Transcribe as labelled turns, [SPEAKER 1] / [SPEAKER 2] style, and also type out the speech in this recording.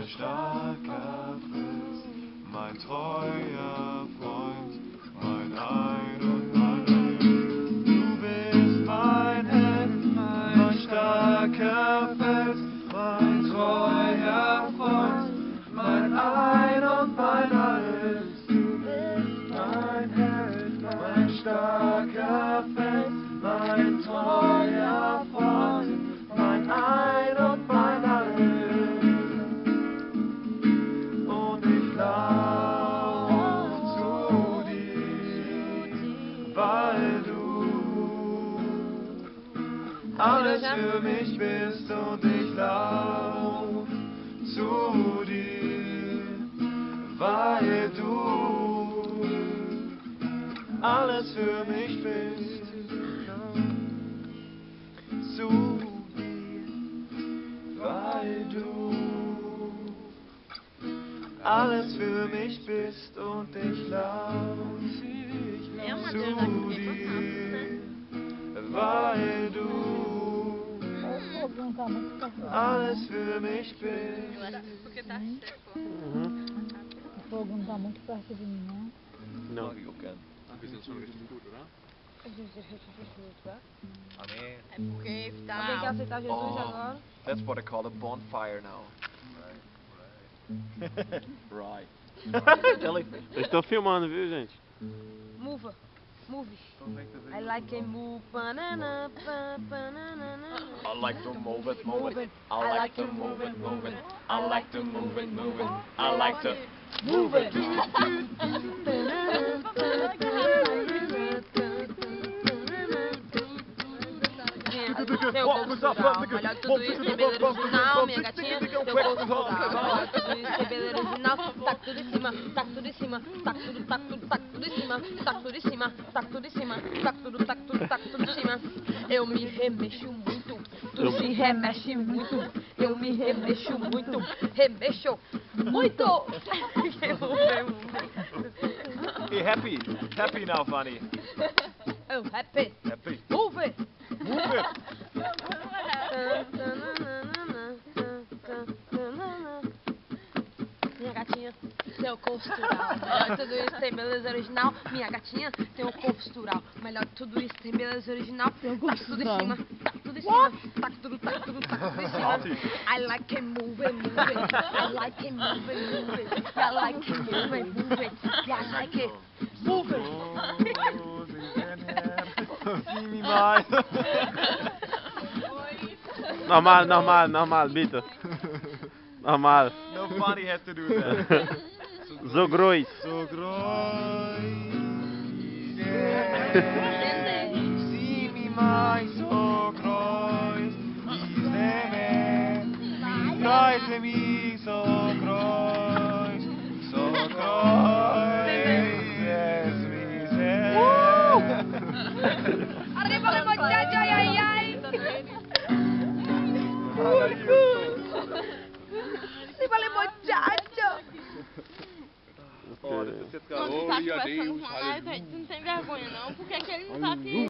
[SPEAKER 1] mein starker Fels, mein treuer Freund, mein Ein und mein Alles. Du bist mein Held, mein starker Fels, mein treuer Freund, mein Ein und mein Alles. Du bist mein Held, mein starker Fels, mein treuer Freund, mein Ein und mein Alles. Und ich lauf zu dir, weil du alles für mich bist. Und ich lauf zu dir, weil du alles für mich bist. Zu dir, weil du alles für mich bist. Und ich lauf zu dir, weil du alles für mich bist.
[SPEAKER 2] O fogo não tá muito perto de mim, né?
[SPEAKER 1] Não, eu quero.
[SPEAKER 3] Wir sind schon richtig gut, oder?
[SPEAKER 1] Amém.
[SPEAKER 4] É porque
[SPEAKER 5] Alguém quer
[SPEAKER 4] tá...
[SPEAKER 5] aceitar Jesus agora?
[SPEAKER 1] That's what I call a bonfire now. Right.
[SPEAKER 6] Eu estou filmando, viu, gente?
[SPEAKER 5] Move. Move. I like a move. Banana, banana.
[SPEAKER 1] I like to move it, move it. I like to move it, move it. I like to move it, move it. I like to move it.
[SPEAKER 5] Teu corpo estrutural, melhor de tudo isso, tem beleza original, minha gatinha. Teu corpo estrutural, melhor de tudo isso, tem beleza original. Taca tudo em cima, taca tudo em cima, taca tudo em cima, taca tudo em cima, taca tudo em cima, taca tudo em cima. Eu me remexo muito, tu se remexe muito. Eu me remexo muito, remexo muito.
[SPEAKER 1] Be happy. Happy now, Fanny.
[SPEAKER 5] Oh, happy.
[SPEAKER 1] Happy.
[SPEAKER 5] Move it.
[SPEAKER 1] Move it.
[SPEAKER 5] Minha gatinha tem o corpo estrutural, melhor de tudo isso tem beleza original. Minha gatinha tem o corpo estrutural, melhor de tudo isso tem beleza original. Taca tudo em cima, taca tudo em cima, taca tudo em cima. I like it, move it, move it. I like it, move it, move it. I like it, move it, move it. I like it, move it.
[SPEAKER 1] See me mais.
[SPEAKER 6] Normal, bitte. Normal.
[SPEAKER 1] No funny had to do that.
[SPEAKER 6] So groß.
[SPEAKER 1] So groß. Yeah. See me mais, so groß. Leite mich so groß. So groß. Yes, me say.
[SPEAKER 5] Arriba le muchacho, ay, ay, ay. Arriba le muchacho.
[SPEAKER 3] Oh, das ist jetzt gerade.
[SPEAKER 4] Quando tá
[SPEAKER 3] Oh, ja,
[SPEAKER 4] conversando
[SPEAKER 3] Deus,
[SPEAKER 4] com a gente, não tem vergonha não, porque aquele não tá aqui.